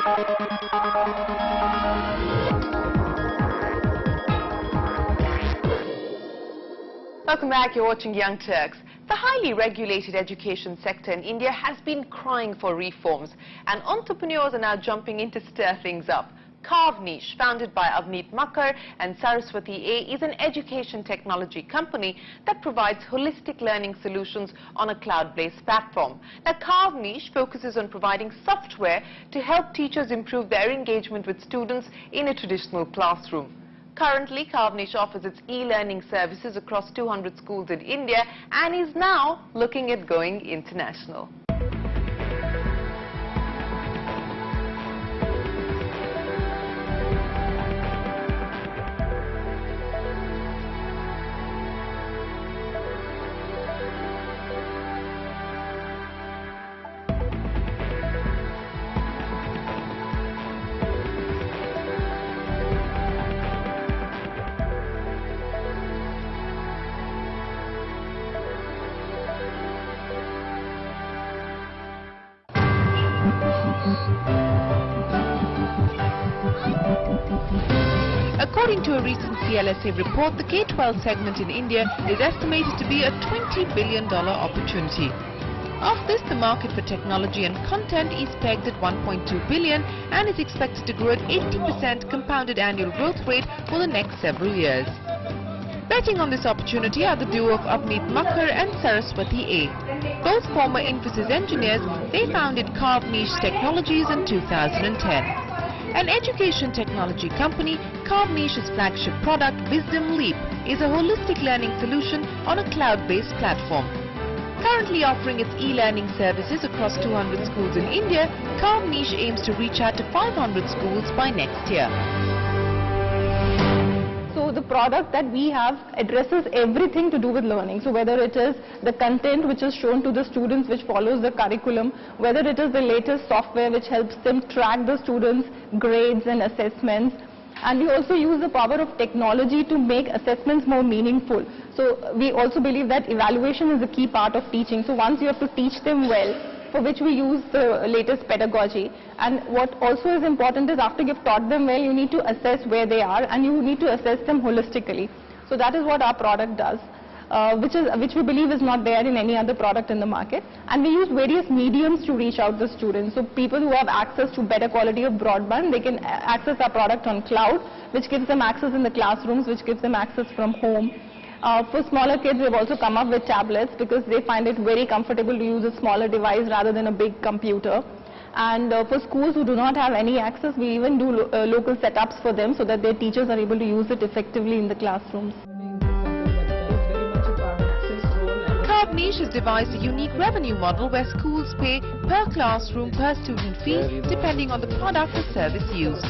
Welcome back. You're watching Young Turks. The highly regulated education sector in India has been crying for reforms, and entrepreneurs are now jumping in to stir things up. CarveNiche, founded by Avneet Makkar and Saraswati A, is an education technology company that provides holistic learning solutions on a cloud-based platform. Now, CarveNiche focuses on providing software to help teachers improve their engagement with students in a traditional classroom. Currently, CarveNiche offers its e-learning services across 200 schools in India and is now looking at going international. According to a recent CLSA report, the K-12 segment in India is estimated to be a $20 billion opportunity. Of this, the market for technology and content is pegged at $1.2 billion and is expected to grow at 80% compounded annual growth rate for the next several years. Betting on this opportunity are the duo of Avneet Makkar and Saraswati A. Both former Infosys engineers, they founded CarveNiche Technologies in 2010. An education technology company, CarveNiche's flagship product, Wisdom Leap, is a holistic learning solution on a cloud-based platform. Currently offering its e-learning services across 200 schools in India, CarveNiche aims to reach out to 500 schools by next year. So the product that we have addresses everything to do with learning. So whether it is the content which is shown to the students which follows the curriculum, whether it is the latest software which helps them track the students' grades and assessments. And we also use the power of technology to make assessments more meaningful. So we also believe that evaluation is a key part of teaching. So once you have to teach them well, for which we use the latest pedagogy. And what also is important is after you've taught them well, you need to assess where they are and you need to assess them holistically. So that is what our product does, which we believe is not there in any other product in the market. And we use various mediums to reach out to students. So people who have access to better quality of broadband, they can access our product on cloud, which gives them access in the classrooms, which gives them access from home. For smaller kids, we've also come up with tablets because they find it very comfortable to use a smaller device rather than a big computer. And for schools who do not have any access, we even do local setups for them so that their teachers are able to use it effectively in the classrooms. CarveNiche has devised a unique revenue model where schools pay per classroom per student fee depending on the product or service used.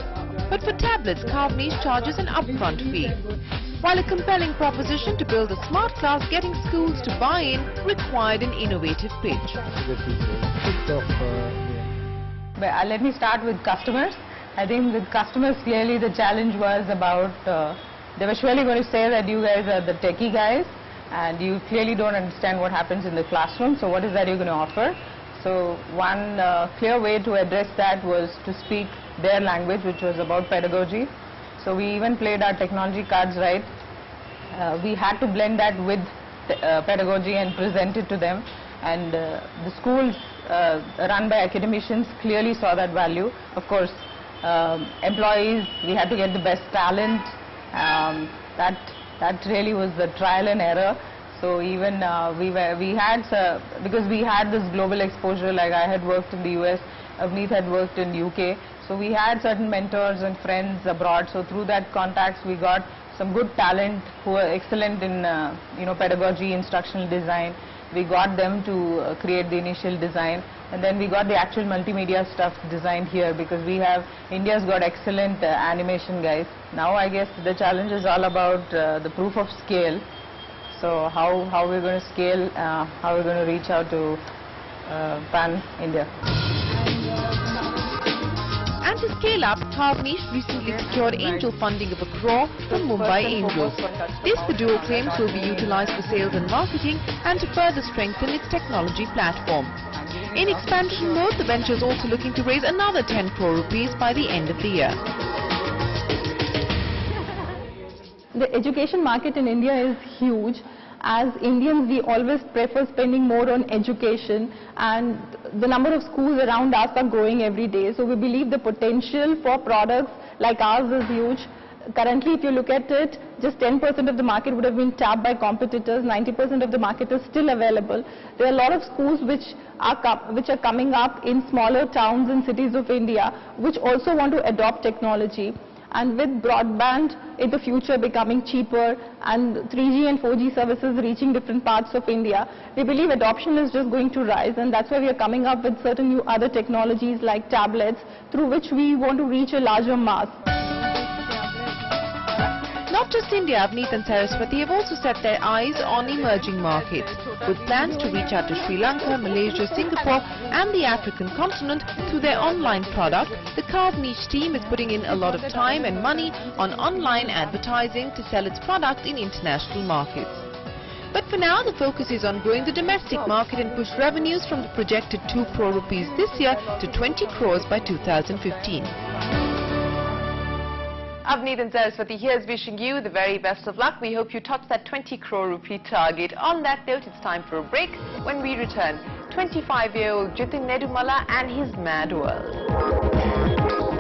But for tablets, CarveNiche charges an upfront fee. While a compelling proposition to build a smart class, getting schools to buy in required an innovative pitch. Let me start with customers. I think with customers, clearly the challenge was about, they were surely going to say that you guys are the techie guys and you clearly don't understand what happens in the classroom, so what is that you're going to offer? So one clear way to address that was to speak their language, which was about pedagogy. So we even played our technology cards right. We had to blend that with pedagogy and present it to them. And the schools run by academicians clearly saw that value. Of course, employees, we had to get the best talent. That really was the trial and error. So even because we had this global exposure, like I had worked in the US, Avneet had worked in UK. So we had certain mentors and friends abroad. So through that contacts, we got some good talent who are excellent in pedagogy, instructional design. We got them to create the initial design, and then we got the actual multimedia stuff designed here because India's got excellent animation guys. Now I guess the challenge is all about the proof of scale. So how we're going to scale, how we're going to reach out to pan India. And to scale up, CarveNiche recently secured angel funding of $1 crore from Mumbai Angels. This, the duo claims, will be utilized for sales and marketing and to further strengthen its technology platform. In expansion mode, the venture is also looking to raise another 10 crore rupees by the end of the year. The education market in India is huge. As Indians, we always prefer spending more on education, and the number of schools around us are growing every day. So we believe the potential for products like ours is huge. Currently, if you look at it, just 10% of the market would have been tapped by competitors. 90% of the market is still available. There are a lot of schools which are coming up in smaller towns and cities of India, which also want to adopt technology. And with broadband in the future becoming cheaper and 3G and 4G services reaching different parts of India, we believe adoption is just going to rise, and that's why we are coming up with certain new other technologies like tablets, through which we want to reach a larger mass. Not just India, Avneet and Saraswati have also set their eyes on emerging markets. With plans to reach out to Sri Lanka, Malaysia, Singapore and the African continent through their online product, the CarveNiche team is putting in a lot of time and money on online advertising to sell its products in international markets. But for now, the focus is on growing the domestic market and push revenues from the projected 2 crore rupees this year to 20 crores by 2015. Avneet and Saraswati, here's wishing you the very best of luck. We hope you touch that 20 crore rupee target. On that note, it's time for a break. When we return, 25-year-old Jitin Nedumala and his mad world.